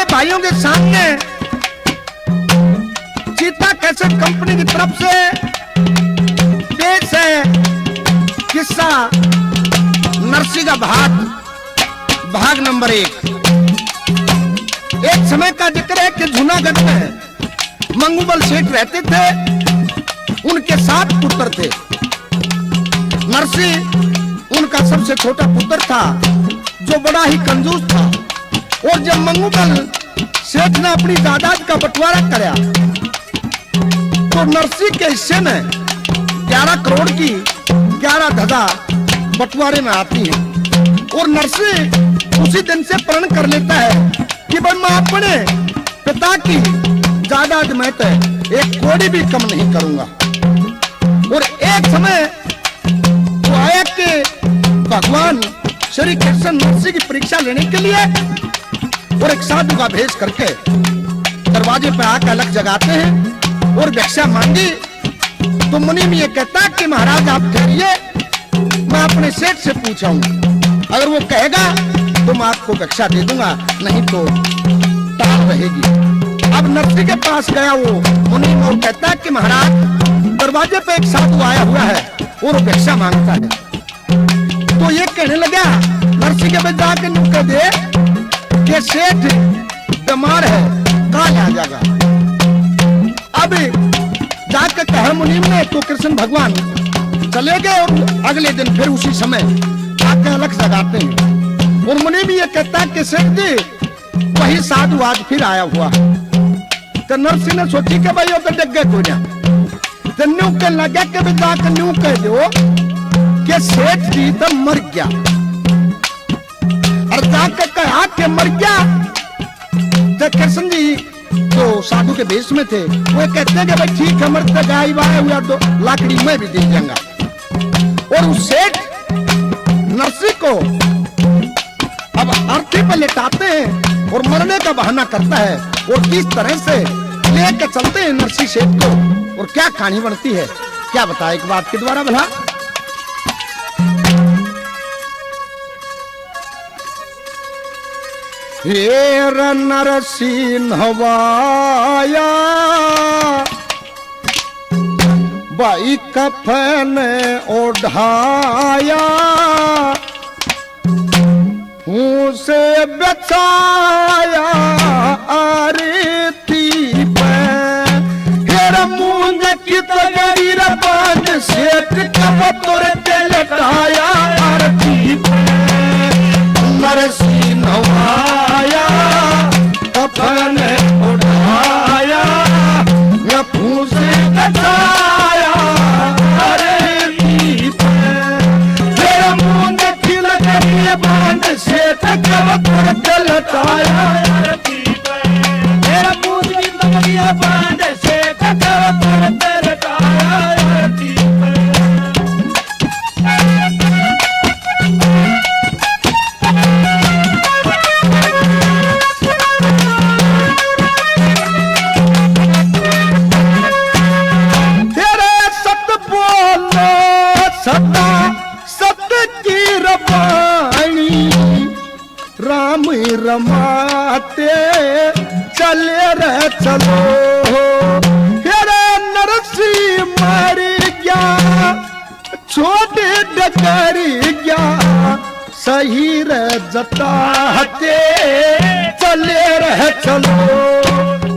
बड़े भाइयों के सामने चीता कैसेट कंपनी की तरफ से पेश है किस्सा नरसी का भाग नंबर 1। एक समय का जिक्र है कि जूनागढ़ में मंगूबल सेठ रहते थे। उनके 7 पुत्र थे। नरसी उनका सबसे छोटा पुत्र था, जो बड़ा ही कंजूस था। और जब मंगूबल सेठ ने अपनी जायदाद का बंटवारा कराया तो नरसी के हिस्से में 11 करोड़ की 11 धजा बंटवारे में आती है। और नरसी उसी दिन से प्रण कर लेता है कि भाई मैं अपने पिता की जायदाद में तो एक कौड़ी भी कम नहीं करूंगा। और एक समय वो आया कि भगवान श्री कृष्ण नरसी की परीक्षा लेने के लिए और एक साधु का भेष करके दरवाजे पर आकर अलग जगाते हैं और भिक्षा मांगी। तो मुनि में ये कहता कि महाराज आप ठहरिए, मैं अपने सेठ से पूछाऊंगा, अगर वो कहेगा तो मैं आपको भिक्षा दे दूंगा, नहीं तो टाल रहेगी। अब नरसी के पास गया वो मुनि और कहता है कि महाराज दरवाजे पे एक साधु आया हुआ है और वो भिक्षा मांगता है। तो ये कहने लगा नरसी के पास जाके नुक्कड़ दे कि सेठ बीमार है, कल आ जाएगा। अब जाकर कहा मुनीम ने तो कृष्ण भगवान चले गए और अगले दिन फिर उसी समय आके अलग जगाते हैं। और मुनीम ये कहता है कि सेठ जी वही साधु आज फिर आया हुआ। तो नरसी ने सोची कि भाई वो तो डग गए कोई ना, तो न्यू के लगा कि भी जाकर न्यू कह दो कि सेठ जी तो मर गया। और जाकर कहा कि मर गया। तो कृष्ण जी जो साधु के भेष में थे वो कहते हैं कि भाई ठीक है, मरते गाय हुआ तो लाकड़ी में भी दे जाऊंगा। और उस सेठ नरसी को अब अर्थी पर लेटाते हैं और मरने का बहाना करता है। और किस तरह से लेकर चलते हैं नरसी सेठ को और क्या कहानी बनती है, क्या बताए एक बात के द्वारा भला। हेर नरसी नवाया बाई कफन ओढ़ाया, से बचाया आरती पे। हेर मूंग की तगड़ी रबान सेठ कब तोर लटाया आरती पे। नरसी नवाया कफन उठाया से बचाया आरती पे। हेर मूंग की तगड़ी बांध सेठ कब तोर लटाया आरती पे। हेर मूंग की तगड़ी बांध सेठ कब तोर लटाया आरती पे। सदा सत्य की रवानी राम रमाते चले रहे चलो। हेरे नरसी मर गया छोटे डकरी गया सही रह जताते चले रहे चलो।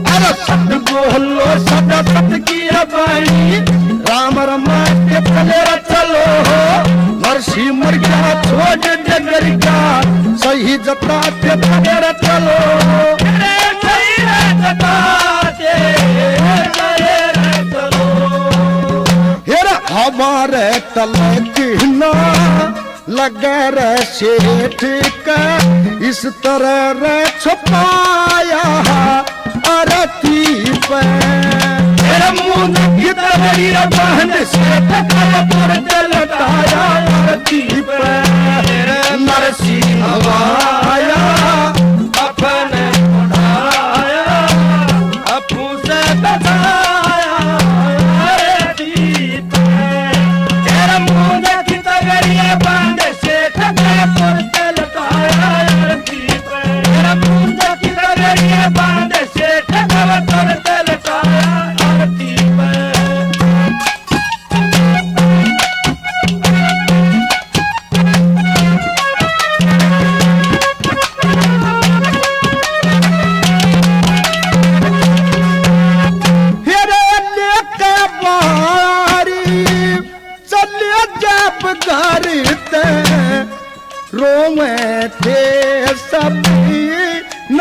अरे सत्य बोलो सदा सत्य की रवानी राम रमाते चले रहे चलो। नरसी मर गया छोटे डगर का सही जताते चले चलो। सही जताते चले चलो। हेरा हमारे तलक ना लगे रे सेठ का इस तरह रे छुपाया आरती पे। हेरा मुंह की तगड़ी बहन सेठ का लटाया आरती पे। नरसी नवाया अपन उठाया अपू से बचाया आरती पे। हेरा मुंह की तगड़ी बहन सेठ का लटाया आरती पे। हेरा मुंह की तगड़ी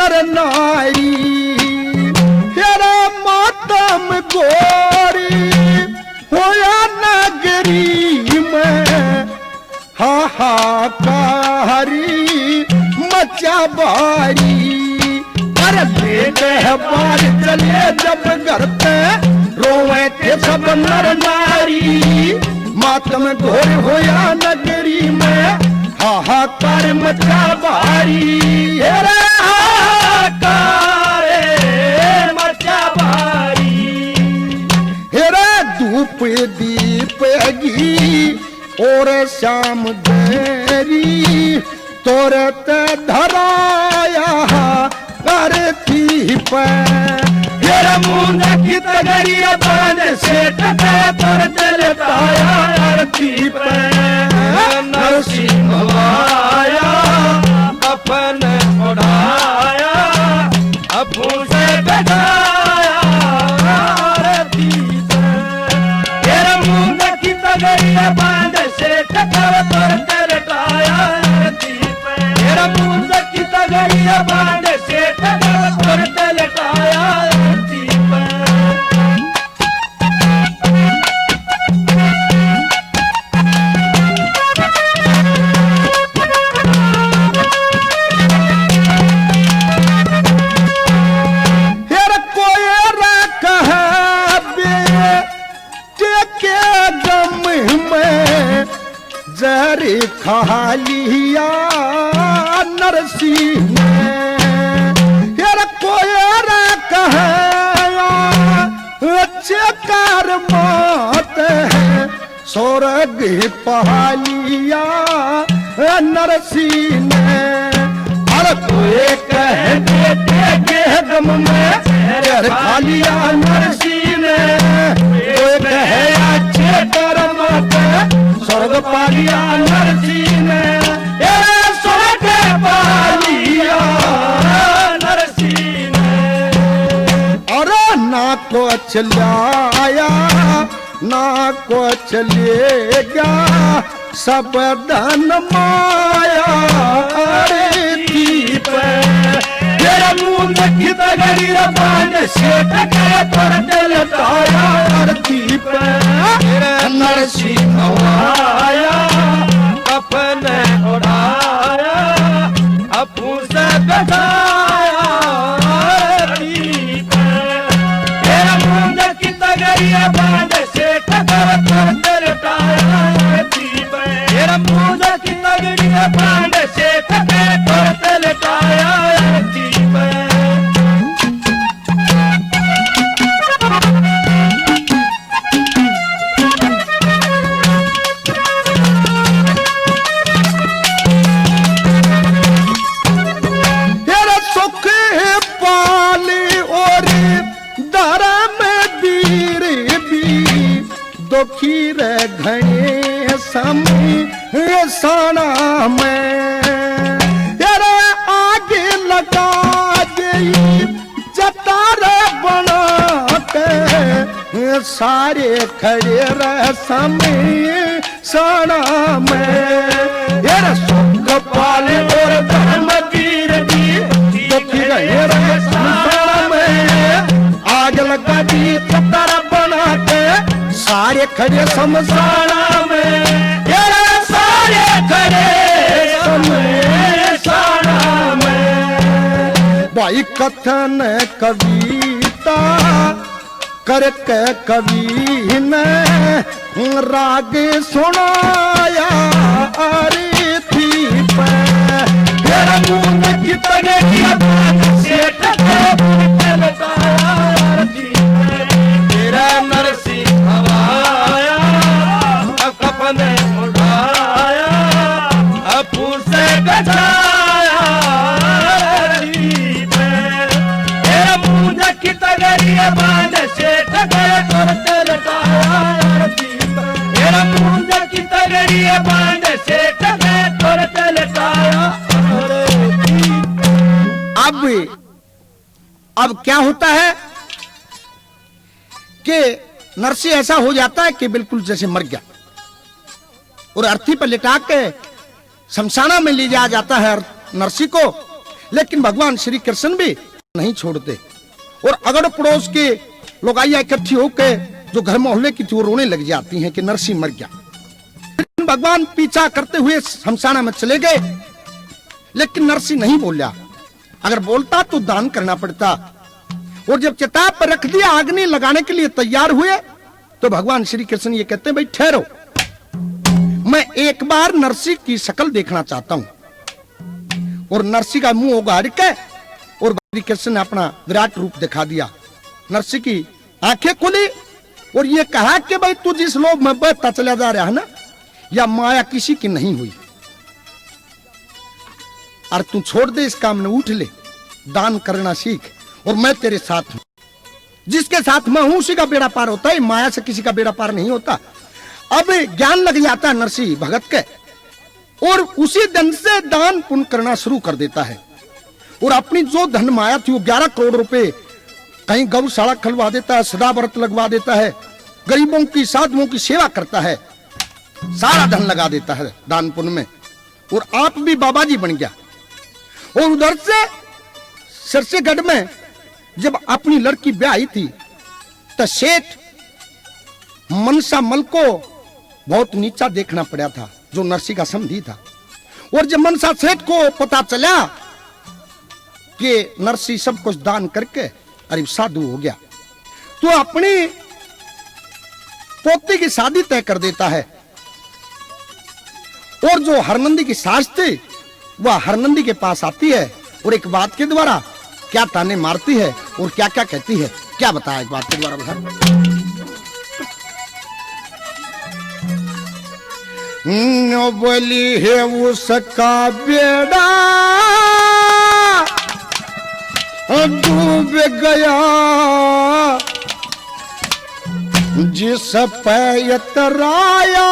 नर नारी हेरा मातम गोरी होया नगरी में हाहाकारी मचा बारी अरे बेटे बार चले जब घर पे रोवे थे सब नर नारी मातम घोर होया नगरी में हाहाकार मचा बारी हेरा हाहाकार मचा बारी हेरा धूप दीप गी और श्याम देरी तोरत धराया करती पर मुंह की तगड़िया बांध से टका पर चलताया आरती पर नरसिंह आया अपन उड़ाया अबू से बैठाया आरती पर मुंह की तगड़िया बांध से टका पर चलताया आरती पर मुंह की तगड़िया बांध से टका पर चलताया आरती पर जरी खा लिया नरसिंह यार कोयरा कहा चकार मत है स्वर्ग पा लिया नरसिंह अरे कोई कह देते गम में जर खा लिया नरसिंह कोई कहे अच्छे कर्म स्वर्ग पालिया नरसिंह स्वर्ग पालिया नरसिंह अरे ना को चलाया ना को चले गया सब धन माया अरे दीप तेरा मुंह की तगड़ी रबान से टका पर चलताया आरती पर नरसिंह आया अपने उड़ाया अपू से बैठाया आरती पर तेरा मुंह की तगड़ी रबान से टका पर चलताया आरती पर तेरा मुंह की तगड़ी रबान से टका पर चलताया आरती पर दुखी रे घने समय साना में तेरे आगे लगा गई जतार बना के सारे खड़े रह समय साना में तेरे सुख पाले और धर्म वीर भी दुखी रहे साना में आग लगा दी जतार बना के सारे खड़े शमशाना में सारे खड़े शमशाना में भाई कथन कविता करके कवि ने राग सुनाया अरे थी तेरा मुंह की तगड़ी से तेरा नरसिंह आया अपने उड़ाया अपू से बैठाया तेरा मुंह की तगड़ी बांध से टका कर चलताया तेरा मुंह की तगड़ी बांध से टका कर चलताया अब क्या होता है कि नरसिंह ऐसा हो जाता है कि बिल्कुल जैसे मर गया और अर्थी पर लिटा के शमशाना में ले जाया जाता है नरसिंह को। लेकिन भगवान श्री कृष्ण भी नहीं छोड़ते। और अगर पड़ोस के लोग आइया इकट्ठी होकर जो घर मोहल्ले की थी वो रोने लग जाती हैं कि नरसिंह मर गया। लेकिन भगवान पीछा करते हुए शमशाना में चले गए, लेकिन नरसिंह नहीं बोला। अगर बोलता तो दान करना पड़ता। और जब चिता पर रख दिया, अग्नि लगाने के लिए तैयार हुए, तो भगवान श्री कृष्ण ये कहते हैं, भाई ठहरो, मैं एक बार नरसिंह की शक्ल देखना चाहता हूं। और नरसिंह का मुंह उगाड़ के और श्री कृष्ण ने अपना विराट रूप दिखा दिया। नरसिंह की आंखें खुली और ये कहा कि भाई तू जिस लोभ में बहता चला जा रहा है ना, या माया किसी की नहीं हुई, और तू छोड़ दे इस काम में, उठ ले, दान करना सीख, और मैं तेरे साथ हूं। जिसके साथ मैं हूं उसी का बेड़ा पार होता है, माया से किसी का बेड़ा पार नहीं होता। अब ज्ञान लग जाता है नरसिंह भगत के, और उसी दिन से दान पुण्य करना शुरू कर देता है। और अपनी जो धन माया थी वो 11 करोड़ रुपए कहीं गौशाला खुलवा देता है, सदा व्रत लगवा देता है, गरीबों की साधुओं की सेवा करता है, सारा धन लगा देता है दान पुण्य में, और आप भी बाबा जी बन गया। और उधर से सरसेगढ़ में जब अपनी लड़की ब्याही थी तो सेठ मनसा मल को बहुत नीचा देखना पड़ा था, जो नरसिंह का समधी था। और जब मनसा सेठ को पता चला कि नरसिंह सब कुछ दान करके करीब साधु हो गया, तो अपनी पोती की शादी तय कर देता है। और जो हरनंदी की सास थी वह हरनंदी के पास आती है और एक बात के द्वारा क्या ताने मारती है और क्या क्या कहती है, क्या बताया एक बात के द्वारा बता। बोली है उसका बेड़ा डूब गया, जिस पे इतराया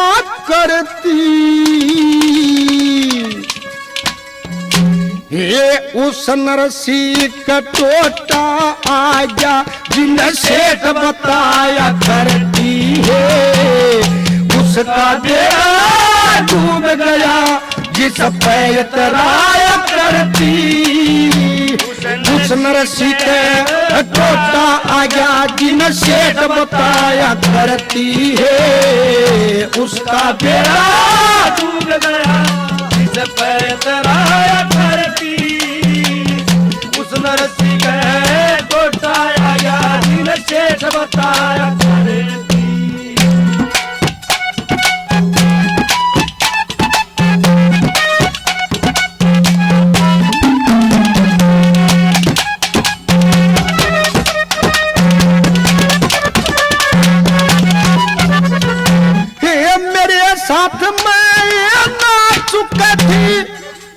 करती, ये उस नरसिंह का टोटा आ गया, जिन सेठ बताया करती है, उसका बेड़ा डूब गया, जिस पे इतराया करती, उस नरसिंह का टोटा आ गया, जिन सेठ बताया करती है, उसका बेड़ा डूब गया, जिस पे इतराया करती, उस नरसिंह का टोटा आ गया, जिन सेठ बताया करती। साथ मैं नाच चुकी थी,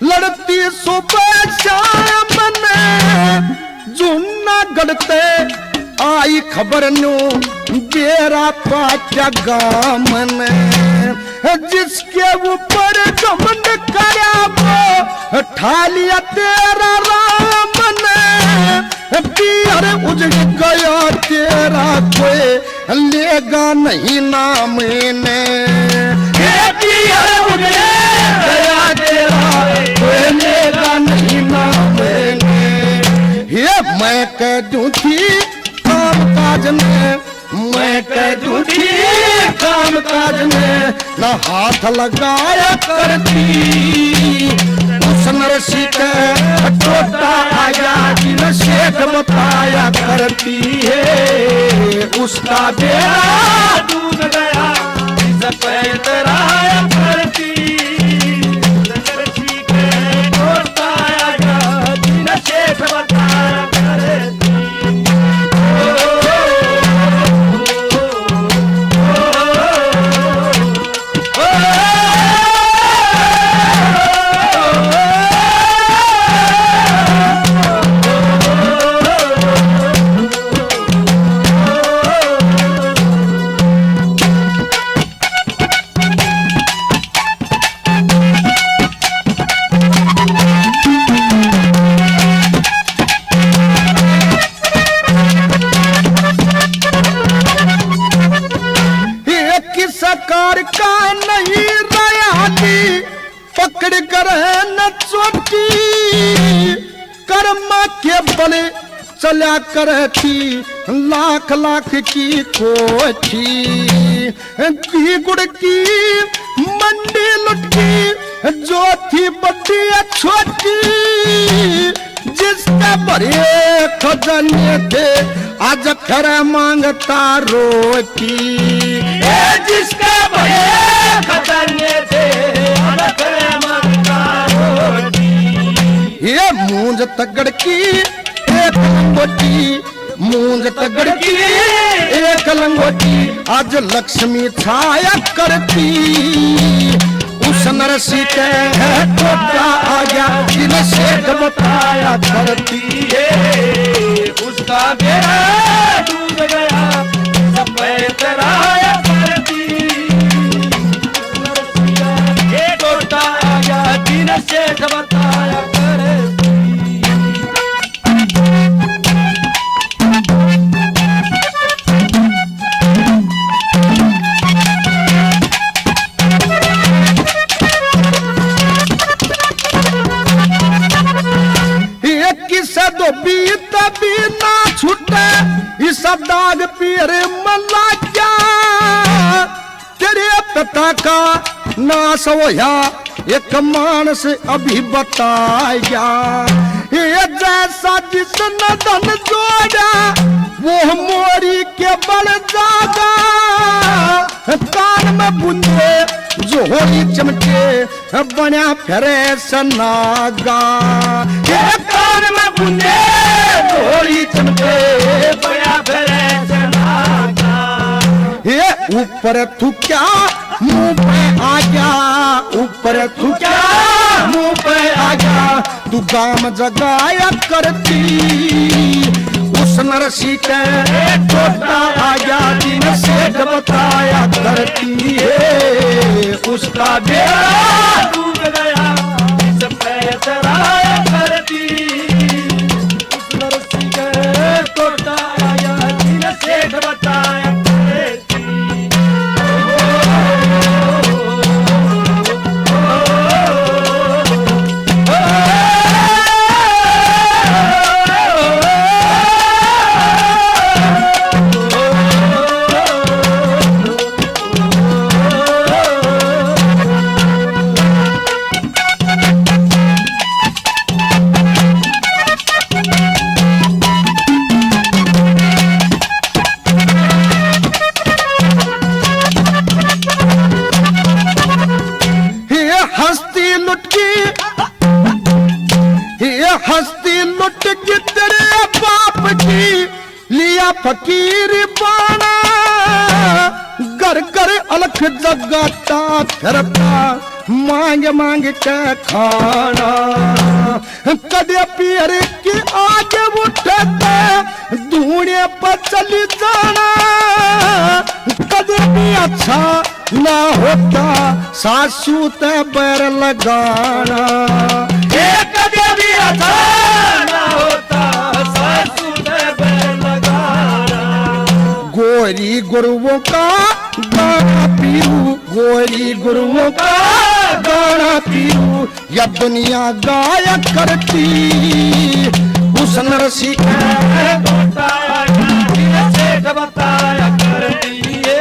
लड़ती सुबह शाम ने, जुन्ना गढ़ते आई खबर नो बेरा पाचा गाम ने, जिसके ऊपर घमंड करा वो ठा लिया तेरा राम ने, पियर उजड़ गया तेरा कोई लेगा नहीं नाम ने, गया तेरा कोई लेगा नहीं नाम ने। ये मैं कह दूं थी काम काज में, मैं कह दूं थी काम काज में, न हाथ लगाया करती, उस नरसिंह का टोटा आया, जिन सेठ बताया करती है, उसका बेड़ा डूब गया, जिस पे इतराया करती, नरसिंह का टोटा आ गया, जिन सेठ बताया करती। सरकार का नहीं रहा पकड़ कर न चोटी, के बने चला करती लाख लाख की कोठी घी गुड़ की मंडी लुटकी जो थी बड़ी छोटी जिसका बड़े खजाने थे आज खर मांगता रोटी जिसका बड़े खजाने थे आज खर मांगता रोटी ये मूंज तगड़ की एक लंगोटी मूंज तगड़ की एक लंगोटी आज लक्ष्मी छाया करती उस नरसी के टोटा आ गया जिन्हें सेठ बताया करती है उसका बेड़ा डूब गया सफेद राया करती ये टोटा आ गया जिन्हें सेठ बताया करती दो बीत भी ना छूटे इस दाग पीर मल्ला क्या तेरे पिता का नाश होया एक मानस अभी बताया ये जैसा जिसने धन जोड़ा वो मोरी के बल जागा कान में बुंदे जोहरी चमके बना फिरे सनागा ये कान में बुंदे जोहरी चमके बया फिरे सनागा ये ऊपर तू क्या मुंह पे आ गया ऊपर तू क्या मुंह पे आ गया तू गाम जगाया करती उस नरसी के टोटा आ गया जिन्हें सेठ बताया करती है उसका बेड़ा डूब गया सफेद राया करती उस नरसी के टोटा आया जिन्हें सेठ बताया करती हस्ती लुट के तेरे बाप की लिया फकीर बाना घर घर अलख जगाता फिरता मांग मांग के खाना कदे पीर की आगे उठता धूने पर चली जाना कदे भी अच्छा ना होता सासू ते बैर लगाना कदे भी अच्छा ना होता सासू ने बैर लगाना गोरी गुरुओं का गाना पीऊ गोरी गुरुओं का गाना पीऊ या दुनिया गाया करती उस नरसी टोटा आया सेठ बताया करती है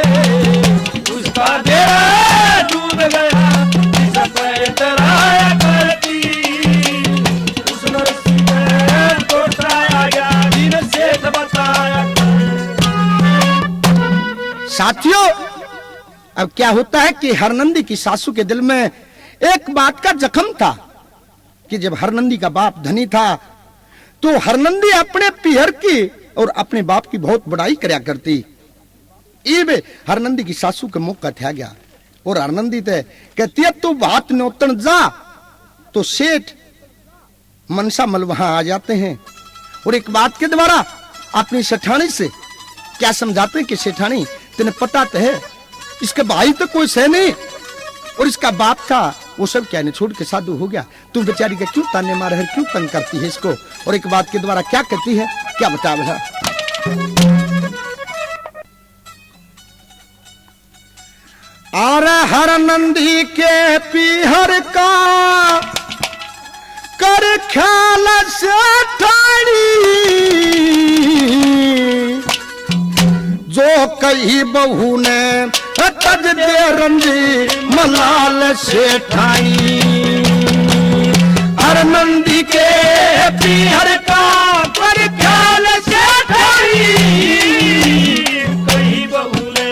उसका बेड़ा डूब गया सफेद राया करती उस नरसी के टोटा आया जिन्हें सेठ बताया साथियों अब क्या होता है कि हरनंदी की सासू के दिल में एक बात का जख्म था कि जब हरनंदी का बाप धनी था तो हरनंदी अपने पीहर की और अपने बाप की बहुत बड़ाई करया करती। इबे हरनंदी की सासू के मुख का ठा गया और हरनंदी ते कहती है तू बात नौतन जा तो सेठ मनसा मल वहां आ जाते हैं और एक बात के द्वारा अपनी सेठानी से क्या समझाते हैं कि सेठानी तेने पता तो है इसके भाई तो कोई है नहीं और इसका बाप था वो सब क्या नहीं छोड़ के साधु हो गया तू बेचारी का क्यों ताने मारे है क्यों तंग करती है इसको और एक बात के द्वारा क्या कहती है क्या बता रहा आर हरनंदी के पीहर का कर ख्याल से ठाणी जो कही बहू ने तज दे रंजी मलाल से ठाणी हर नंदी के पीहर का पर ख्याल से ठाई कहीं बहू ने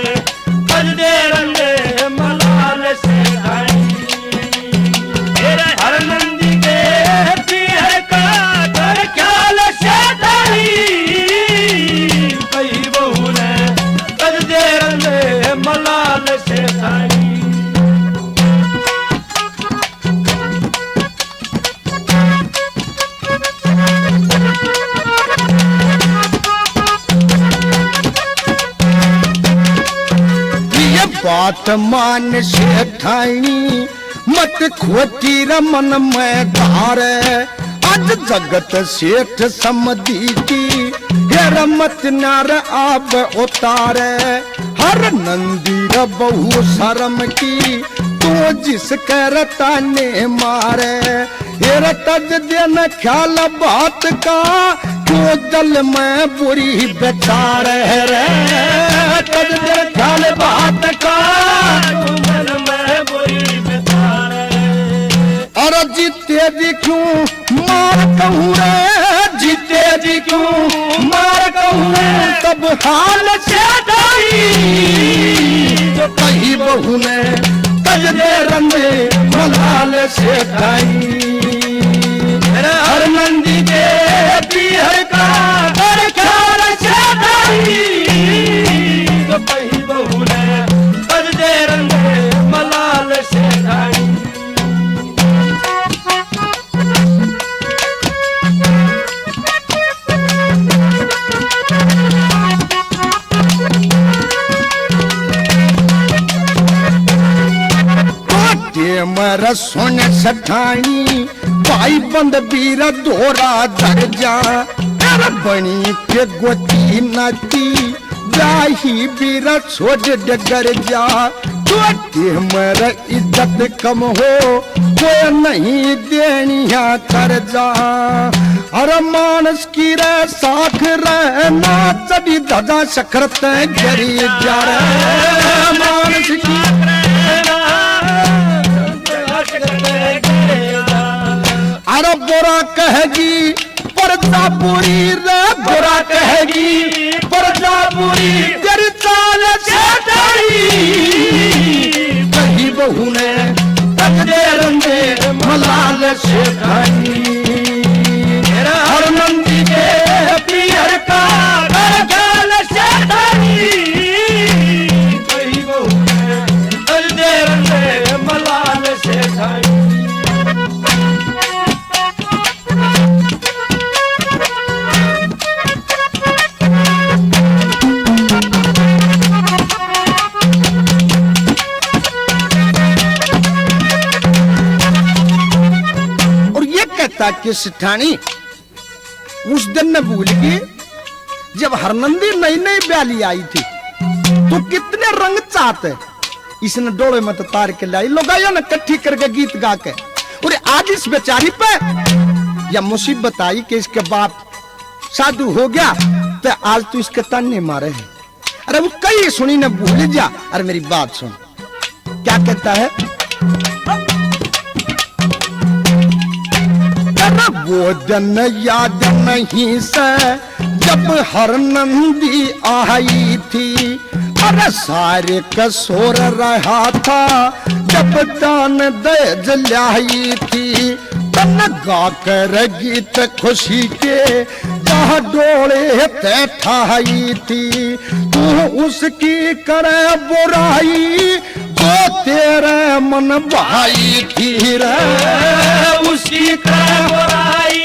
तज दे रंगे मलाल से ठाई हर नंदी के पीहर का पर ख्याल से ठाई कहीं बहू ने तज दे रंगे मलाल से ठाई बात मान से ठाणी मत खोटी रमन में धार आज जगत सेठ समझी की हे रमत नार आब उतार हर नंदी बहु शर्म की तू जिस करता ने मारे हे तज देन ख्याल बात का क्यों दल में बुरी बेचार रे तज दे ख्याल बात का मन में बुरी बेचार अरे जीते जी क्यों मार कहूँ रे जीते जी क्यों मार कहूँ रे तब हाल से ढाई जो कही बहू ने तज दे रंगे मलाल से ढाई हर नंदी के पीहर का कर ख्याल से ढाई जो कहीं बहू ने तज दे रंगे मलाल से ढाई मर सुन सठानी भाई बंद बीर दोरा धर जा बनी के गोती नाती जाही बीर छोड़ डगर जा छोटे मर इज्जत कम हो कोई नहीं देनिया कर जा अरे मानस की रे साख रहना चढ़ी दादा सखरत गरी जा रे मानस की अरे बुरा कहेगी परजापुरी रे बुरा कहेगी परजापुरी तेरी चाल से ढाई कही बहू ने तज दे रंगे मलाल से ढाई हर नंदी के पीहर का कर ख्याल से ढाई कहीं बहू ने तज दे रंगे मलाल से ढाई कि सिठानी उस दिन न भूल गई जब हरनंदी नई नई ब्याली आई थी तो कितने रंग चाहते इसने डोले में तो तार के लाई लोग आयो न इकट्ठी करके गीत गा के और आज इस बेचारी पे या मुसीबत आई कि इसके बाप साधु हो गया तो आज तू इसके ताने मारे है। अरे वो कई सुनी न भूल जा। अरे मेरी बात सुन क्या कहता है वो दिन याद नहीं से जब हरनंदी आई थी अरे सारे कसोर रहा था जब दान दहेज लाई थी तन गा कर गीत खुशी के जहाँ डोले ते ठाई थी तू उसकी करे बुराई जो तेरे मन भाई थी रे उसकी करे बुराई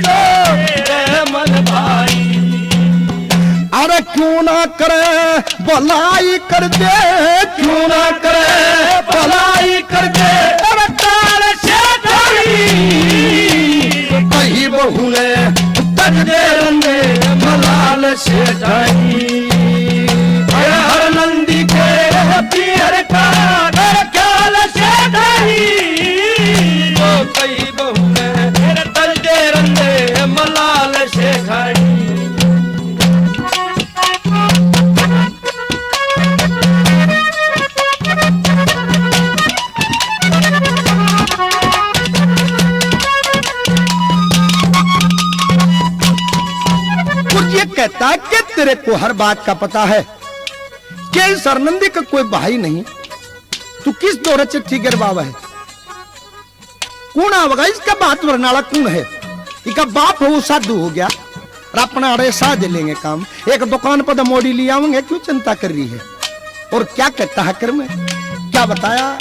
जो तेरे मन भाई अरे क्यों ना करे भलाई कर दे क्यों ना करे भलाई कर दे अरे तार से कही बहू ने तज दे रंगे मलाल से ढाई हर नंदी के पीहर का घर ख्याल से ढाई तो कही बहू ने कहता है कि तेरे को हर बात का पता है कि इस हरनंदी का कोई भाई नहीं, तू किस दौरे चिट्ठी गिरवावा है? कौन आवेगा इसका बात वरनाला कौन है? इसका बाप है वो साधु हो गया और अपना अड़े साध लेंगे काम। एक दुकान पर मोड़ी ले आवेंगे, क्यों चिंता कर रही है? और क्या कहता है कर में क्या बताया?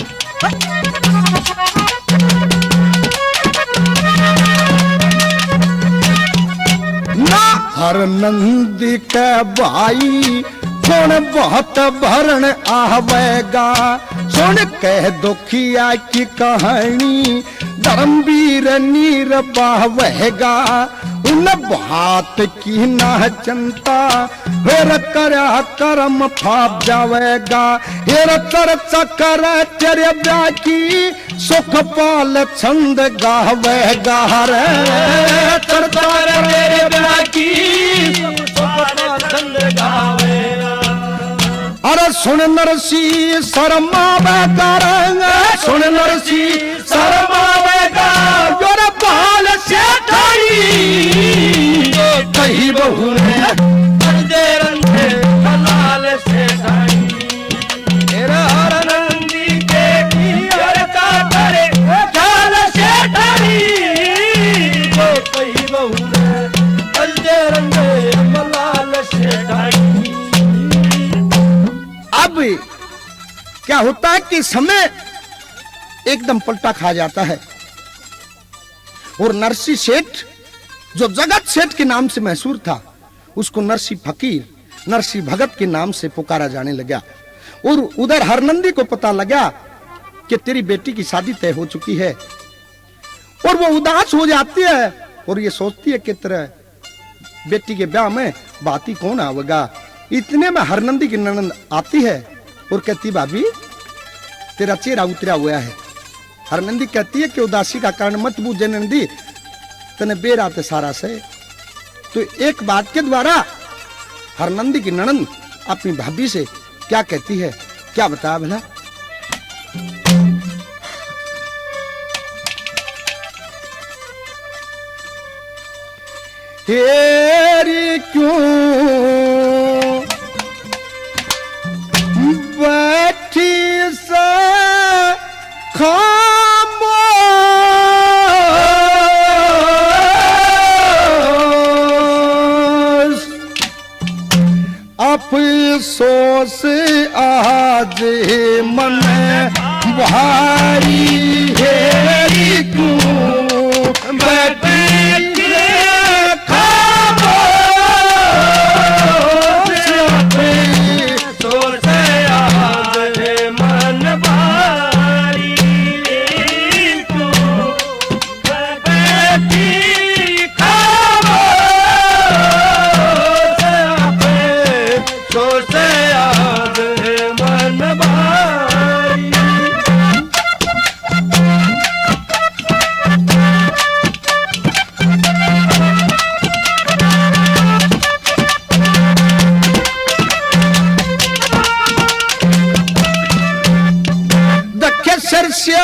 ना हरनंदी के भाई सुन बहुत भरण आवेगा, सुन कह दुखिया की कहानी धर्मवीर नीर बहवेगा। उन बात की ना चिंता हेर करया कर्म फाप जावेगा। हेर चर्चा कर तेरे ब्याह की सुख पाल छंद गावेगा रे। चर्चा कर तेरे ब्याह की सुख पाल छंद गावेगा। अरे सुन नरसी शर्मावेगा रे, सुन नरसी शर्मावेगा। जोर बाल से कही बहू ने बजदे रंगे मलाल से ढाई। तेरा हरनंदी के कियर का करे ख्याल से ढाई। वो कही बहू ने बजदे रंगे मलाल से ढाई। अब क्या होता है कि समय एकदम पलटा खा जाता है और नरसी सेठ जो जगत सेठ के नाम से मशहूर था, उसको नरसी फकीर, नरसी भगत के नाम से पुकारा जाने लगा। और उधर हरनंदी को पता लगा कि तेरी बेटी की शादी तय हो चुकी है और वो उदास हो जाती है और ये सोचती है कि तेरे बेटी के ब्याह में बाती कौन आवेगा। इतने में हरनंदी की ननद आती है और कहती भाभी तेरा चेहरा उतरा हुआ है। हरनंदी कहती है कि उदासी का कारण मत बूझे नंदी, तने बेर आते सारा से। तो एक बात के द्वारा हरनंदी की ननद अपनी भाभी से क्या कहती है, क्या बता भला? हेरी क्यों बैठी से अफसोस आज मन भारी है। क्यों बैठे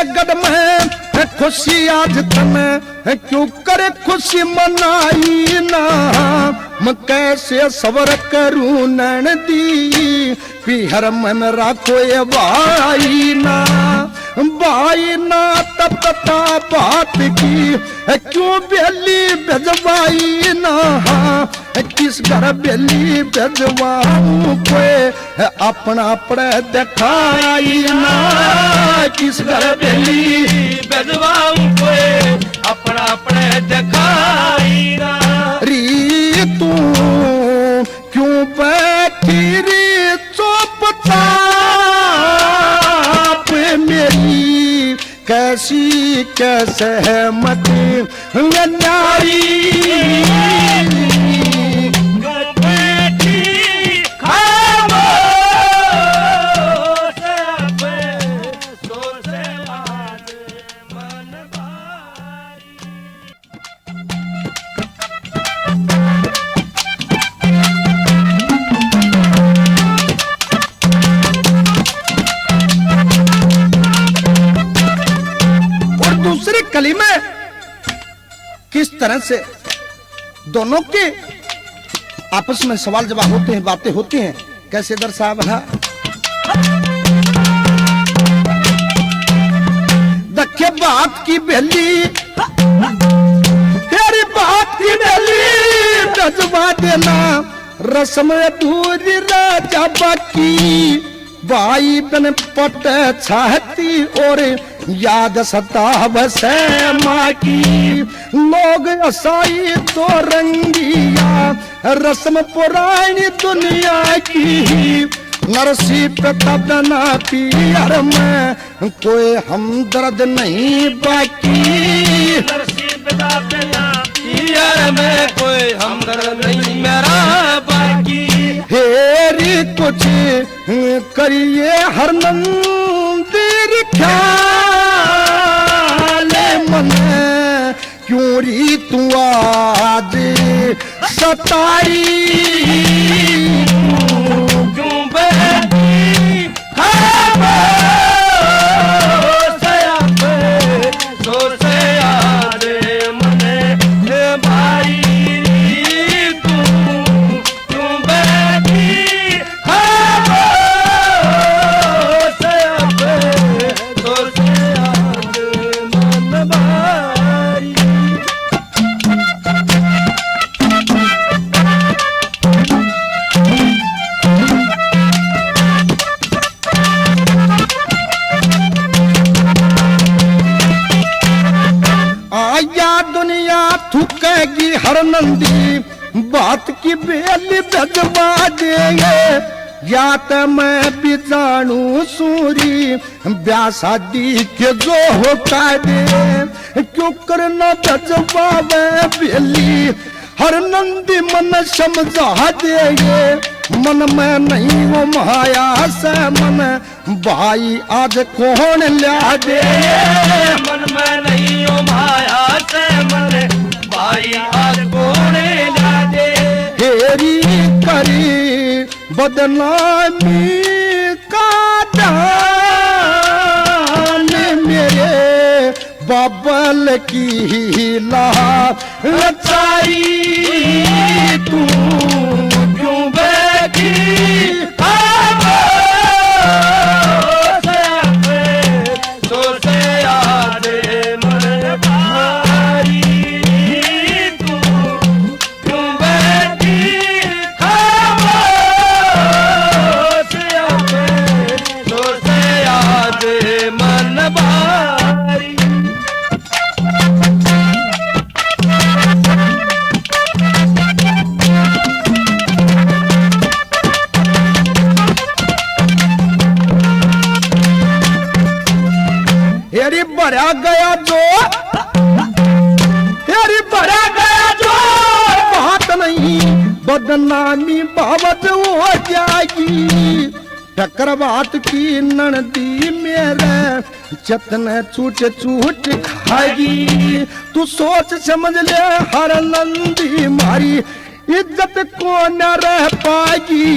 गद में खुशी आज तने क्यों करे खुशी मनाई ना। मैं कैसे सबर करूं नैन दी पीहर में मेरा कोई भाई ना। भाई ना तब बता बात की क्यों बेली भेजवाई ना। किस घर बेली भेजवाऊं कोई अपना अपने दिखाई ना। किस घर बेली भेजवाऊं कोई अपना अपने दिखाई ना। री तू क्यों बैठी री चुपचाप मेरी कैसी कैसे मती नारी। कली में किस तरह से दोनों के आपस में सवाल जवाब होते हैं, बातें होती हैं। कैसे दर्शा बना दखे बात की बेली, तेरी बात की बेली जज्बा देना, रस्म अधूरी राजा बाकी, भाई बन पट छाती और याद सताव से माँ की, लोग असाई तो रंगिया रस्म पुरानी दुनिया की, नरसी पे तबना पियर में कोई हमदर्द नहीं बाकी, नरसी पे तबना पियर में कोई हमदर्द नहीं मेरा बाकी, हेरी कुछ करिए हर मंदिर ख्याल मन, क्यों री तू आज सताई, क्यों बैठी सो से याद मने भाई तू, क्यों बैठी सो से याद मन भाई। आया दुनिया थूकेगी हर नंदी, बात की बेली भजवा देंगे, या तो मैं भी जानू सूरी ब्याह शादी के जो होता दे, क्यों करना भजवा वे बेली हर नंदी मन समझा देंगे, मन में नहीं वो माया से मन भाई आज कौन ला दे, मन में नहीं ओ माया से मन भाई आज कौन ला दे, हेरी करी बदनामी का दान मेरे बाबल की लाचारी, तू क्यों बैठी सो से याद मन भाई, तू क्यों बैठी सो से याद मन भाई। हेरी भरा गया जो, हेरी भरा गया जो बात नहीं, बदनामी बावत हो जाएगी, टक्कर बात की ननदी मेरे जतन छूट छूट खाएगी, तू सोच समझ ले हर नंदी मारी इज्जत को न रह पाएगी,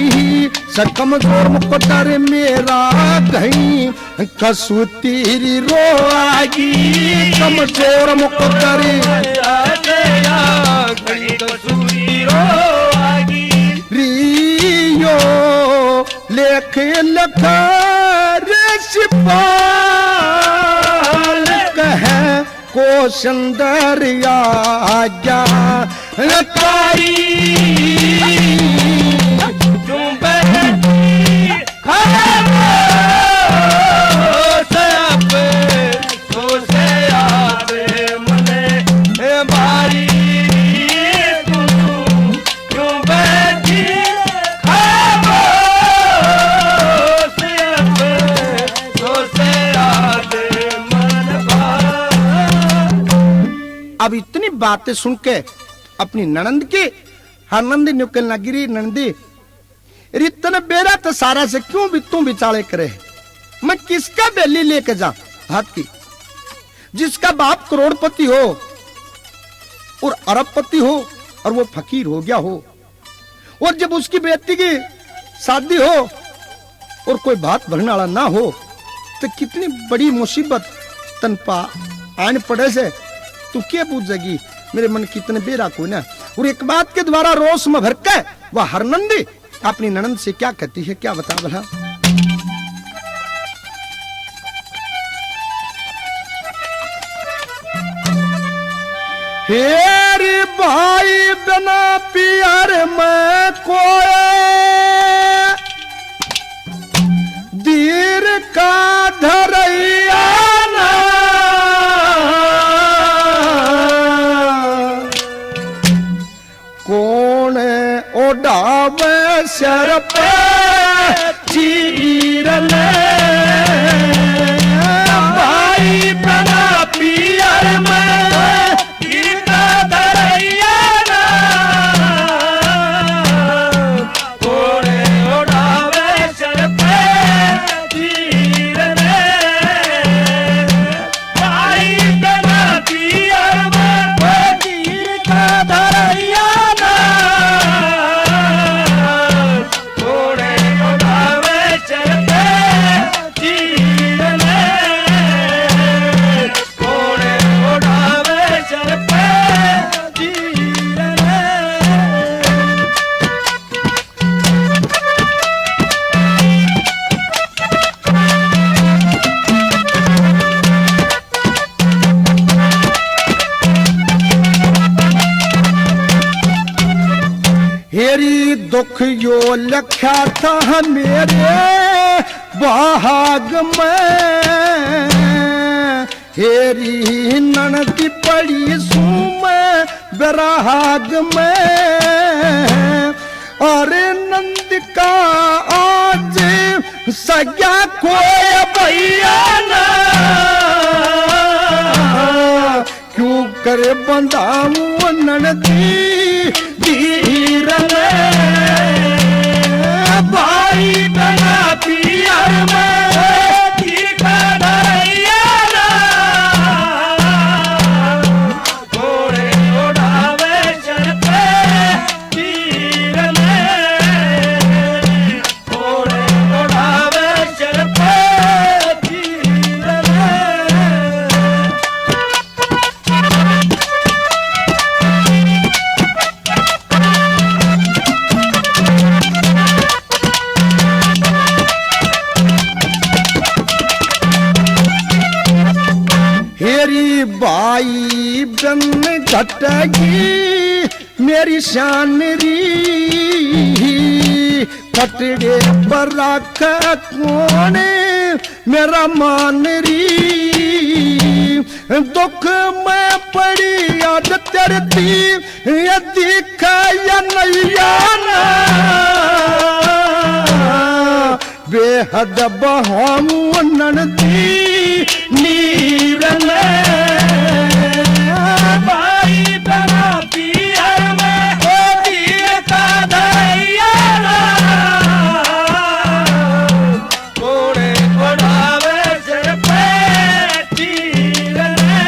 कमजोर मुकदर मेरा कहीं कसूतीरी रो आएगी, कमजोर मुकदर रियो लेख लखा रे सिपाल कहे को सुंदर आज्ञा तारी, क्यों बैठी सो से याद मने भारी, तू क्यों बैठी सो से याद मन भारी। अब इतनी बातें सुन के अपनी ननंद की हरनंदी निकल न गिरी नंदी, रितन बेरा तो सारा से क्यों भी तू बिचाले करे, मैं किसका बेली लेके जा हाथ की, जिसका बाप करोड़पति हो और अरबपति हो और वो फकीर हो गया हो, और जब उसकी बेटी की शादी हो और कोई बात भरने वाला ना हो, तो कितनी बड़ी मुसीबत तन पा आन पड़े से तू क्या पूछेगी, मेरे मन कितने बेरा को ना। और एक बात के द्वारा रोष में भर के वह हरनंदी अपनी ननंद से क्या कहती है, क्या बता भला। हेरी भाई बिना पियर में कोई दीर का धरैया ना, कौन ओढ़ावे सर पे चीर ले, भाई बना पियर में दीर का धरैया ना, कौन ओढ़ावे सर पे चीर ले, भाई बना पियर में दीर का धरैया ना, कौन ओढ़ावे सर पे चीर ले, कौन ओढ़ावे सर पे चीर ले। हेरी दुख यो लख्या था मेरे भाग में, हेरी ननदी पड़ी सूम बराग में, अरे नंद का आज सज्ञा कोई भैया ना, क्यों करे बंधाऊ ननदी धीर में, भाई बना पियर में दीर का धरैया ना, कौन ओढ़ावे सर पे चीर ले, कौन ओढ़ावे सर पे चीर ले। हेरी बाई बन घटगी मेरी शान री, फटड़े पर रख कौन मेरा मान री, दुख में पड़ी याद तेरती ये दिखा या नैया ना, बेहद बहाऊ ननदी नीर में, भाई बना पियर में दीर का धरैया ना, कौन ओढ़ावे सर पे चीर ले,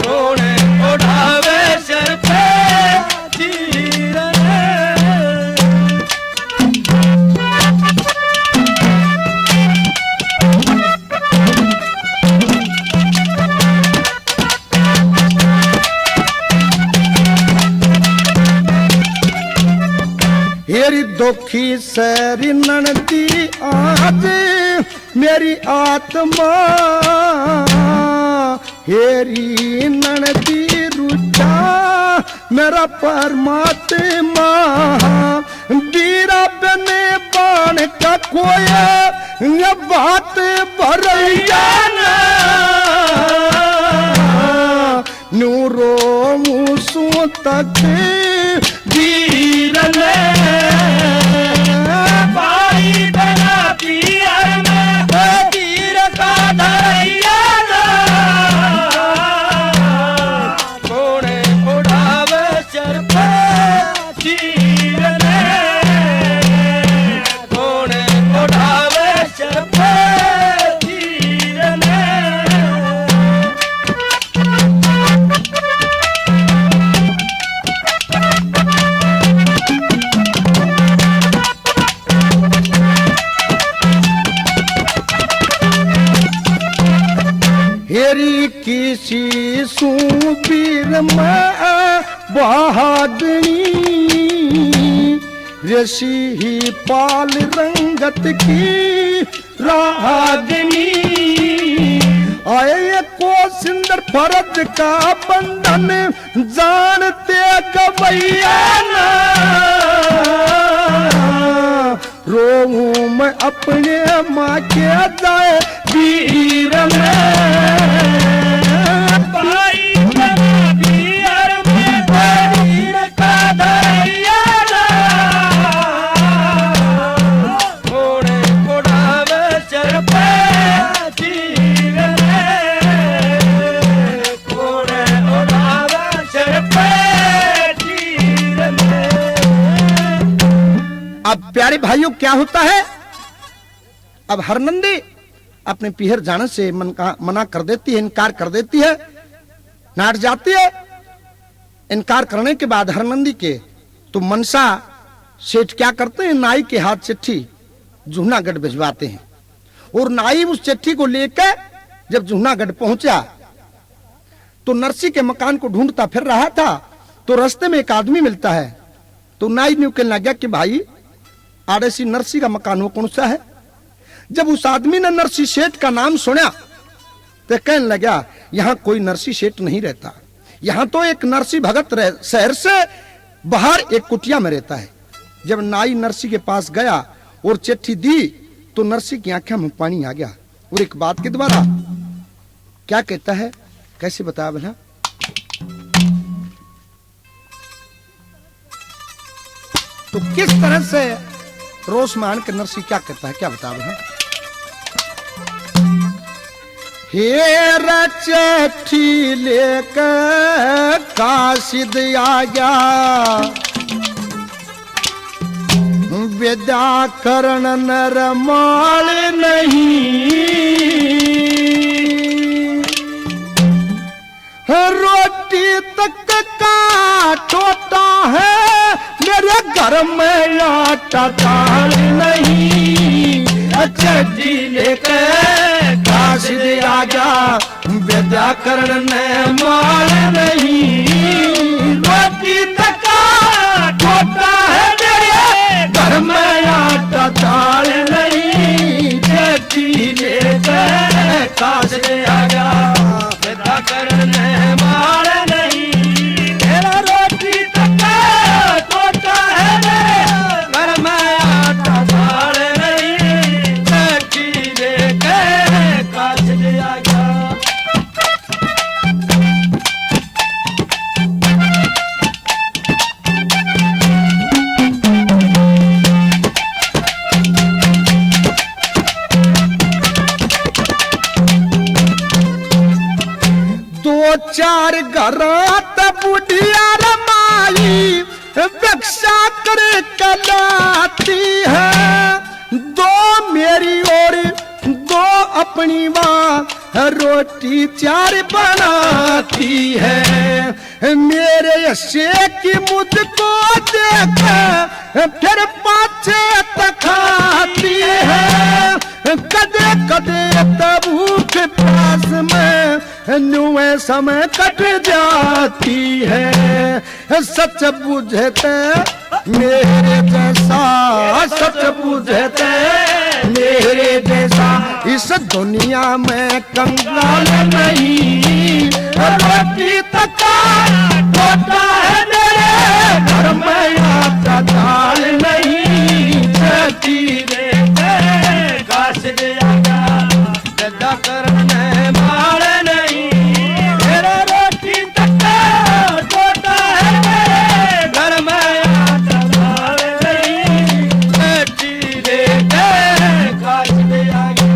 कौन ओढ़ावे सर पे चीर ले। हेरी दुखी सैरी ननदी आज मेरी आत्मा, हेरी ननदी रुचा मेरा परमात्मा, बीरा बने बाण का कोया ये बात भरैया ना, नूरो मुसू तक धीर ले, भाई बना पियर में दीर का धरैया ना, कौन ओढ़ावे सर पे चीर ले, कौन ओढ़ावे सर पे चीर ले। हेरी किसी सुपीर में बहादनी ऋषि ही पाल रंगत की रागनी आए को सिंदर फरज का बंधन जानते गवैया ना रोऊं मैं अपने माँ के जाए वीर में भाई वीर में वीर का दैया घोड़े घोड़ावे सर पे तीर घोड़े उड़ावे सर पे तीर अब प्यारे भाइयों क्या होता है, अब हरनंदी अपने पीहर जाने से मना कर देती है, इनकार कर देती है, नाट जाती है। इनकार करने के बाद हरनंदी के तो मनसा सेठ क्या करते हैं, नाई के हाथ चिट्ठी जूनागढ़ भिजवाते हैं और नाई उस चिट्ठी को लेकर जब जूनागढ़ पहुंचा तो नरसी के मकान को ढूंढता फिर रहा था तो रास्ते में एक आदमी मिलता है। तो नाई ने कहने लगा कि भाई आड़ेसी नरसी का मकान वो कौन सा है। जब उस आदमी ने नरसी सेठ का नाम सुना तो कहने लगा यहाँ कोई नरसी सेठ नहीं रहता, यहाँ तो एक नरसी भगत शहर से बाहर एक कुटिया में रहता है। जब नाई नरसी के पास गया और चिट्ठी दी तो नरसी की आंखों में पानी आ गया और एक बात के द्वारा क्या कहता है, कैसे बताया भला, तो किस तरह से रोष मान के नरसी क्या कहता है, क्या बता भला। हेर चिट्ठी लेकर काशिद आ गया, विदा करण नर माल नहीं, रोटी तक का टोटा है मेरे घर में आटा दाल नहीं। चिट्ठी लेकर काशिद आ गया, विदा करने माल नहीं, रोटी तका छोटा है मेरे घर में आटा दाल नहीं। चिट्ठी लेकर काशिद आ गया, विदा करने माल नहीं, मेरा रोटी तका छोटा है मेरे घर में आटा दाल नहीं। चिट्ठी लेकर काशिद आ गया। दो चार घरात बुढ़िया रमाई भिक्षा कर कलाती है, दो मेरी और दो अपनी माँ रोटी चार बनाती है। मेरे शेख मुझको देख फिर पाछे तकाती है, कदे कदे भूख प्यास में नुए समय कट जाती है। सच बुझते मेरे जैसा, सच बुझते मेरे जैसा इस दुनिया में कंगाल नहीं। रोटी तका छोटा है मेरे घर में आटा दाल नहीं। चिट्ठी लेकर काशिद आ गया, विदा करने माल नहीं, मेरा रोटी तका छोटा है मेरे घर में आटा दाल नहीं। चिट्ठी लेकर काशिद आ गया।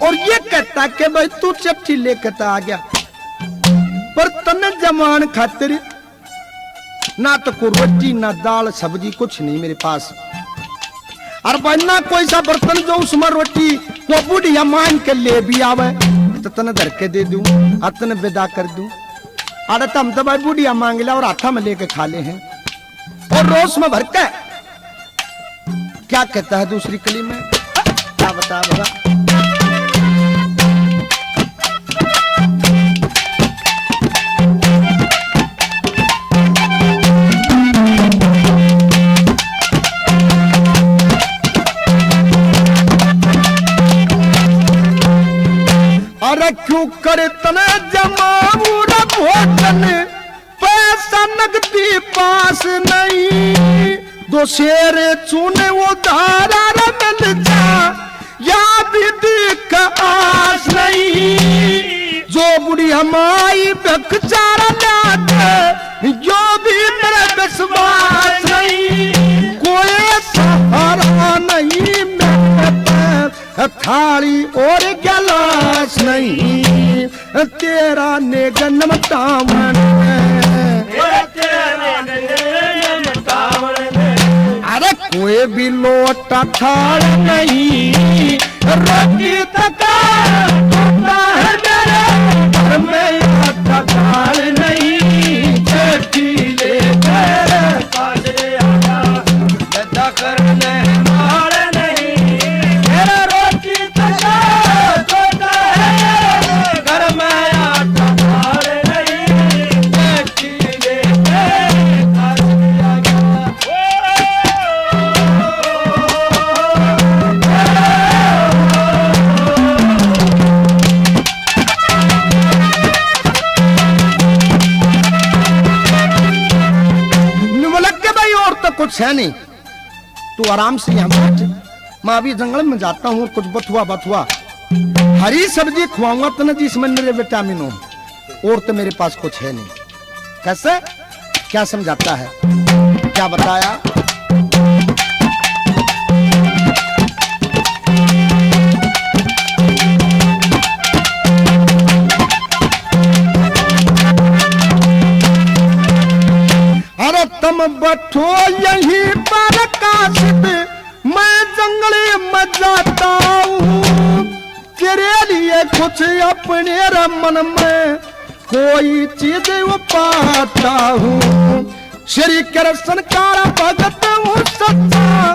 और ये कहता कि भाई तू चिट्ठी लेकर आ गया पर तने जमान खातिर ना तो कोई रोटी ना दाल सब्जी कुछ नहीं मेरे पास, और बनना कोई सा बर्तन जो उसमें रोटी को बुढ़िया मान के ले भी आवे वक्त तन धर के दे दूं, अतन विदा कर दूं। अरे तम तो भाई बुढ़िया मांग लिया और हाथा में लेके खा ले हैं और रोज में भर के क्या कहता है दूसरी कली में, क्या बता बाबा। अरे क्यों करे तने जमाऊ रे भोजन, पैसा नगदी पास नहीं, दो शेर चूने वो धारा रे मिल जा, या विधि का आस नहीं। जो बुढ़ी हमारी बेचारा लाते, जो भी मेरा विश्वास नहीं, कोई सहारा नहीं मेरे पे, थाली और गिलास नहीं, तेरा ने जन्म तावन अरे कोई भी लोटा थाल नहीं, रोटी तका है मेरे घर में, आटा थाल नहीं, चटी ले गए काजरे आटा लद्दा करने मार नहीं, मेरा रोटी तका छोटा है घर में, आटा थाल नहीं, चटी ले गए काजरे आटा। कुछ है नहीं, तू आराम से यहाँ बैठ, मैं अभी जंगल में जाता हूँ, कुछ बथुआ बथुआ हरी सब्जी खुआऊंगा तो न जिसमें मेरे विटामिन हो, और तो मेरे पास कुछ है नहीं। कैसे क्या समझाता है, क्या बताया। अरे तुम बैठो यहीं पर काशिद, मैं जंगले में जाता हूँ, तेरे लिए कुछ अपने मन में कोई चीज वो पाता हूँ। श्री कृष्ण का भगत हूँ सच्चा,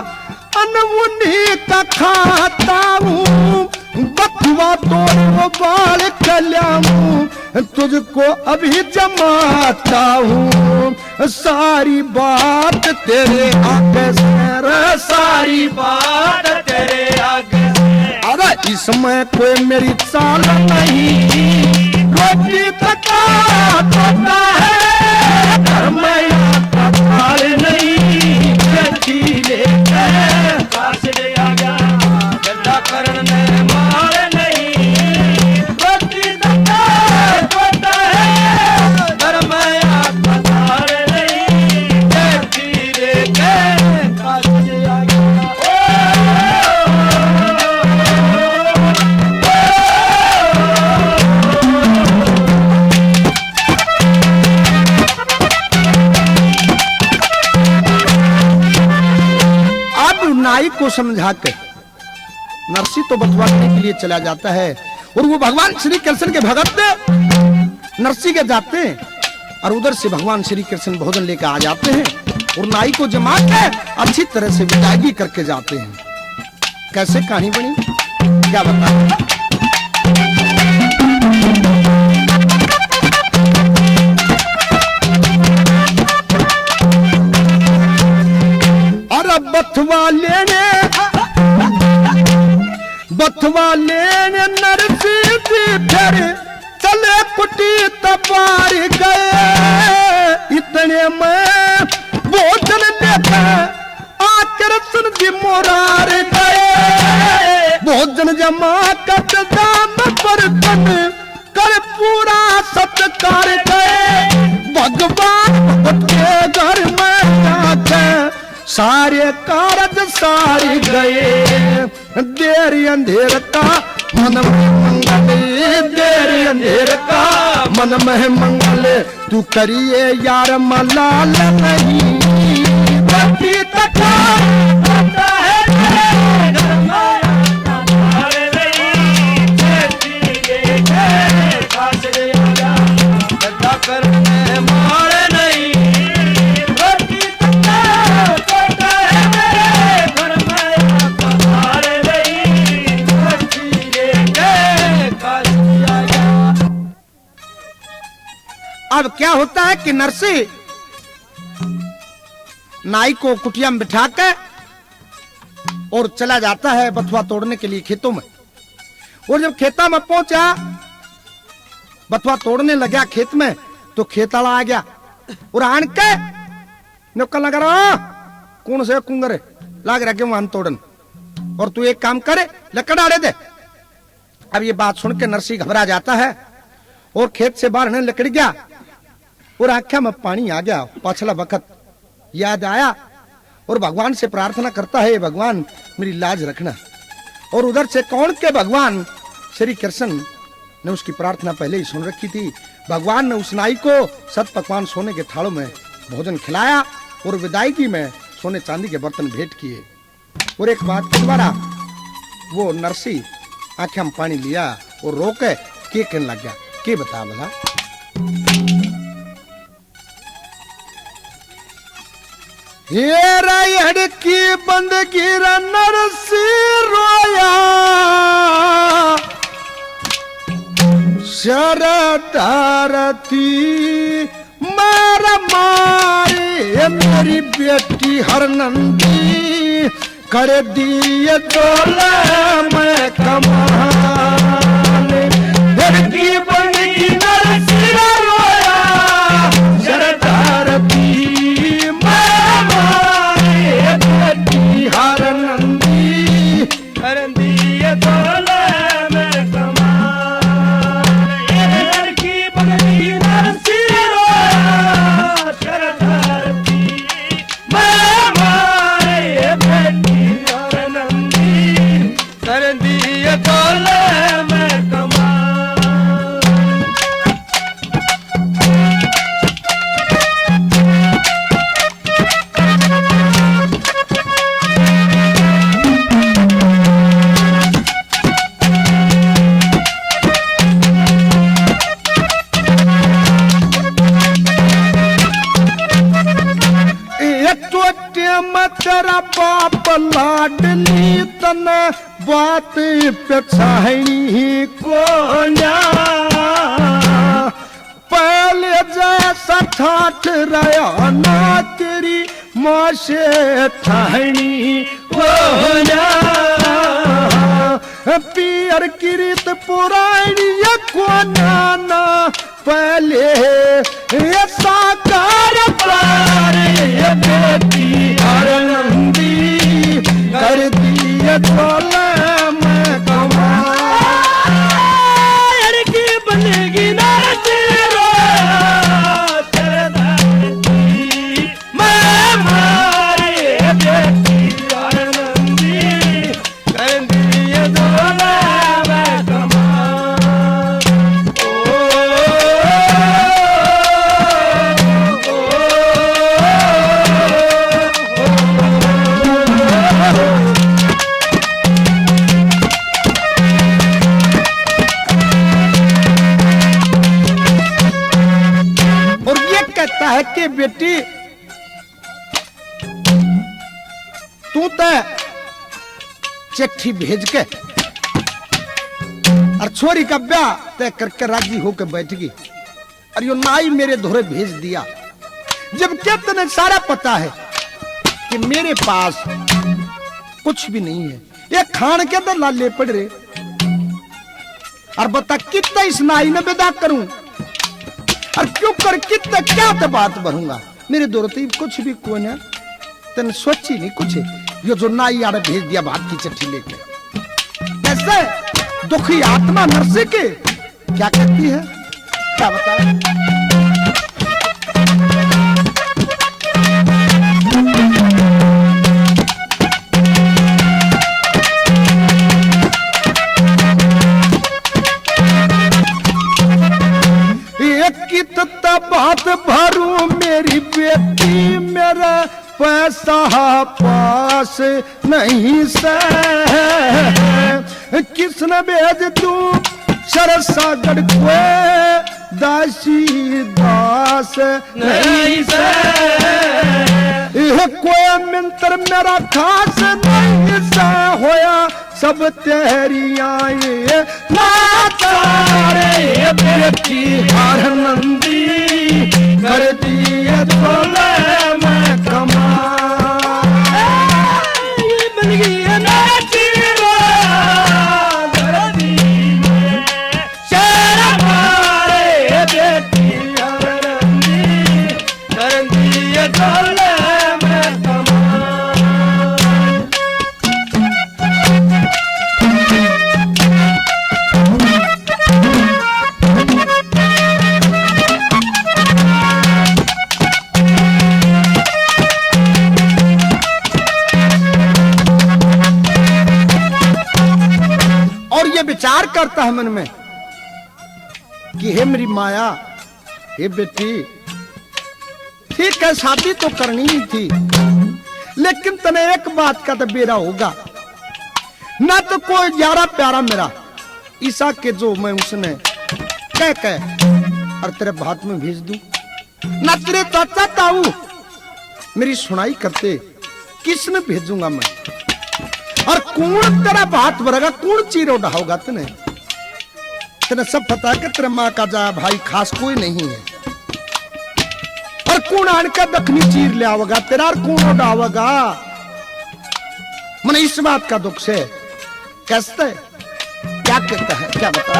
अनमुनी का खाता हूँ, बथुआ तोड़ वो बाल कल्याऊं, तुझको अभी जमाता हूँ, सारी बात तेरे आगे से, सारी बात तेरे आगे से। अरे इसमें कोई मेरी चाल नहीं, रोटी तका छोटा है घर में, आटा थाल नहीं, चटी ले गए काजरे आगा लद्दा करने मार नहीं, रोटी तका छोटा है घर में, आटा थाल नहीं, चटी ले गए काजरे आगा। नाई को समझा के नरसी तो बतवाने के लिए चला जाता है, और वो भगवान श्री कृष्ण के भगत नरसी के जाते हैं, और उधर से भगवान श्री कृष्ण भोजन लेकर आ जाते हैं, और नाई को जमा के अच्छी तरह से विदायगी करके जाते हैं। कैसे कहानी बनी, क्या बताएं। बथवा लेने नरसी जी फिर चले कुटी तपार गए, इतने में भोजन लेकर आकृष्ण जी मोरार गए, भोजन जमा कर दाम बर्तन कर पूरा सत्कार गए, भगवान के घर में जाकर सारे कारज सारे गए, देर अंधेर का मन में मंगल, देर अंधेर का मन में मंगल, तू करिए यार मलाल नहीं, बत्ती तका होता है घर में, अब क्या होता है कि नरसी नाई को कुटिया में बिठा के और चला जाता है बथुआ तोड़ने के लिए खेतों में। और जब खेता में पहुंचा, बथुआ तोड़ने लगा खेत में, तो खेत वाला आ गया और आन के नौकर लगा रहा, कौन से कुंगरे लाग रहा के मान तोड़न, और तू एक काम करे लकड़ आड़े दे। अब ये बात सुन के नरसी घबरा जाता है और खेत से बाहर लकड़ गया और आंखों में पानी आ गया। पाछला वक्त याद आया और भगवान से प्रार्थना करता है, भगवान मेरी लाज रखना। और उधर से कौन के भगवान श्री कृष्ण ने उसकी प्रार्थना पहले ही सुन रखी थी। भगवान ने उस नाई को सत पकवान सोने के थालों में भोजन खिलाया और विदायगी में सोने चांदी के बर्तन भेंट किए। और एक बात के द्वारा वो नरसी आंखें में पानी लिया और रोके के कहने लग गया, के बता भला। ये रायड़ की बंदगी नरसी रोया, शरदारती मारा मारे मेरी बेटी हर नंदी, कर दिए डोला मैं कमाने। की बंदगी नरसी रोया, शरदारती हर नंदी, कर दिए डोला मैं कमाने। की बंदगी नरसी रोया, शरदारती मैं मारे बेटी हर नंदी, कर दिए डोला मैं कमाने। तेरा बाप लाडली तन बात पे छाई को ना, पहले जैसा ठाठ रहा ना तेरी माँ से ठाणी को ना। पियर किरीत पुरानी को नाना पहले साकार पारे बेटी हर नंदी, कर दिए डोला मैं कमाने। की बनेगी नरसी रोया, शरदारती मैं मारे बेटी हर नंदी, कर दिए डोला मैं कमाने। और ये कहता है कि बेटी तू तो चिट्ठी भेज के और छोरी का ब्याह तय करके राजी होकर बैठ गई, और यो नाई मेरे धोरे भेज दिया। जब क्या तने सारा पता है कि मेरे पास कुछ भी नहीं है, ये खान के अंदर लाले पड़ रहे, और बता कितना इस नाई ने विदा करूं और क्यों कर कितना क्या तो बात भरूंगा। मेरे दोरती कुछ भी कौन है, तन सोची नहीं कुछ। ये जो नाई आड़े भेज दिया भात की चिट्ठी लेके, कैसे दुखी आत्मा नरसी के क्या कहती है, क्या बता। कितना बात भरूं मेरी बेटी, मेरा पैसा पास नहीं से, किसने भेज दूं सरसागढ़ को दासी दास नहीं से। कोई मिंत्र मेरा खास नहीं सा होया, सब तेरी आए ना तारे बेटी हर नंदी, कर दिए झोले में कमाल। बन गई है नाची धरती में शेर मारे बेटी रंगी कर दिए झोले में कमाल। और ये विचार करता है मन में कि हे मेरी माया, हे बेटी, ठीक है शादी तो करनी ही थी, लेकिन तने एक बात का तो बेरा होगा ना, तो कोई यारा प्यारा मेरा ईसा के जो मैं उसने कह और तेरे भात में भेज दूं, ना तेरे चाचा ताऊ मेरी सुनाई करते, किसने भेजूंगा मैं, और कौन तेरा भात भरेगा, कौन चीरो ढाओगा तने सब पता है कि तेरे माँ का जा भाई खास कोई नहीं है, और कौन आन का दखनी चीर ले आवेगा तेरा, और कौन उड़ावेगा। मैंने इस बात का दुख से कैसे क्या कहता है, क्या बता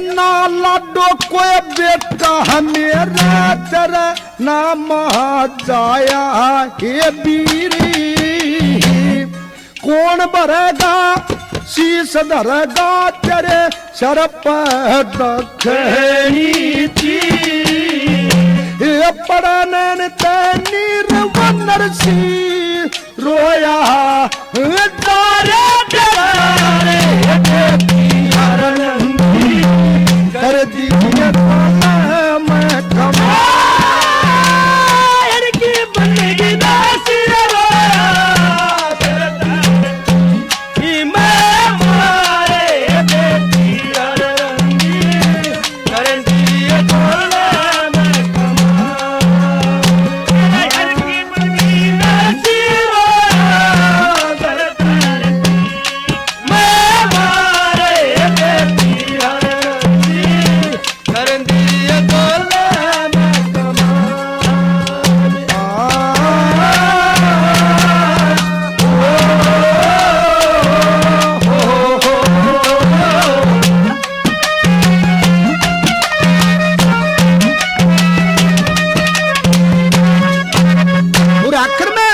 ना लाडो कोई बेटा है मेरा तेरा नाम जाया हे बीरी, कौन भरेगा शीश धरेगा तेरे सर पर दखनी थी, ये पढ़ने तैनी रवनर सी रोया तारे तारे कर दिए मैं कमाल। की बनेगी दासी मैं मारे बेटी रंगी कर दिए झोले में कमाल। की बनेगी दासी मैं मारे बेटी कर दिए झोले में कमाल। और आखिर में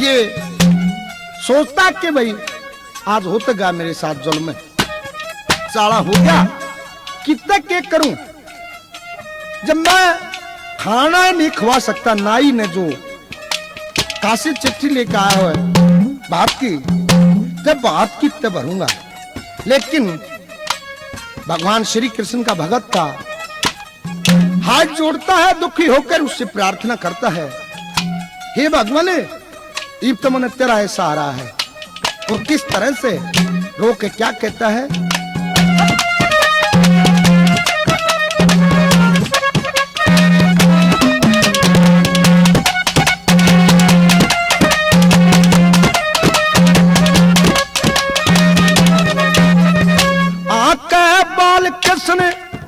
ये सोचता कि भाई आज होता गया मेरे साथ जुल्म, साला हो गया, कितना केक करूं, जब मैं खाना ही नहीं खवा सकता, नाई ने जो काशी चिट्ठी लेकर आया है बात की, जब बात कितने भरूंगा। लेकिन भगवान श्री कृष्ण का भगत था, हाथ जोड़ता है दुखी होकर, उससे प्रार्थना करता है, हे भगवान इब तो मैंने तेरा है सहारा है, और किस तरह से रो के क्या कहता है,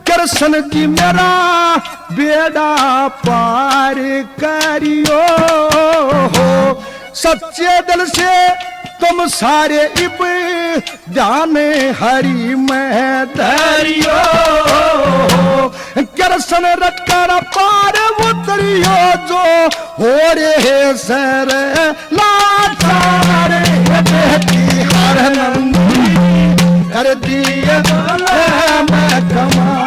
कृष्ण जी मेरा बेड़ा पार करियो, सच्चे दिल से तुम सारे इब ध्यान हरि में धरियो, कृष्ण रटकर पार उतरियो जो हो रे सर लाचार बेटी हर नंदी कर दिए मैं कमाल।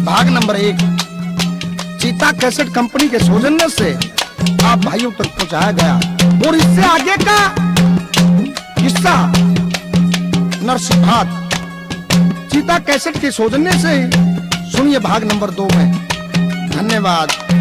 भाग नंबर 1 चीता कैसेट कंपनी के सौजन्य से आप भाइयों तक पहुंचाया गया। और इससे आगे का हिस्सा नरसिंहात चीता कैसेट के सौजन्य से सुनिए भाग नंबर 2 में। धन्यवाद।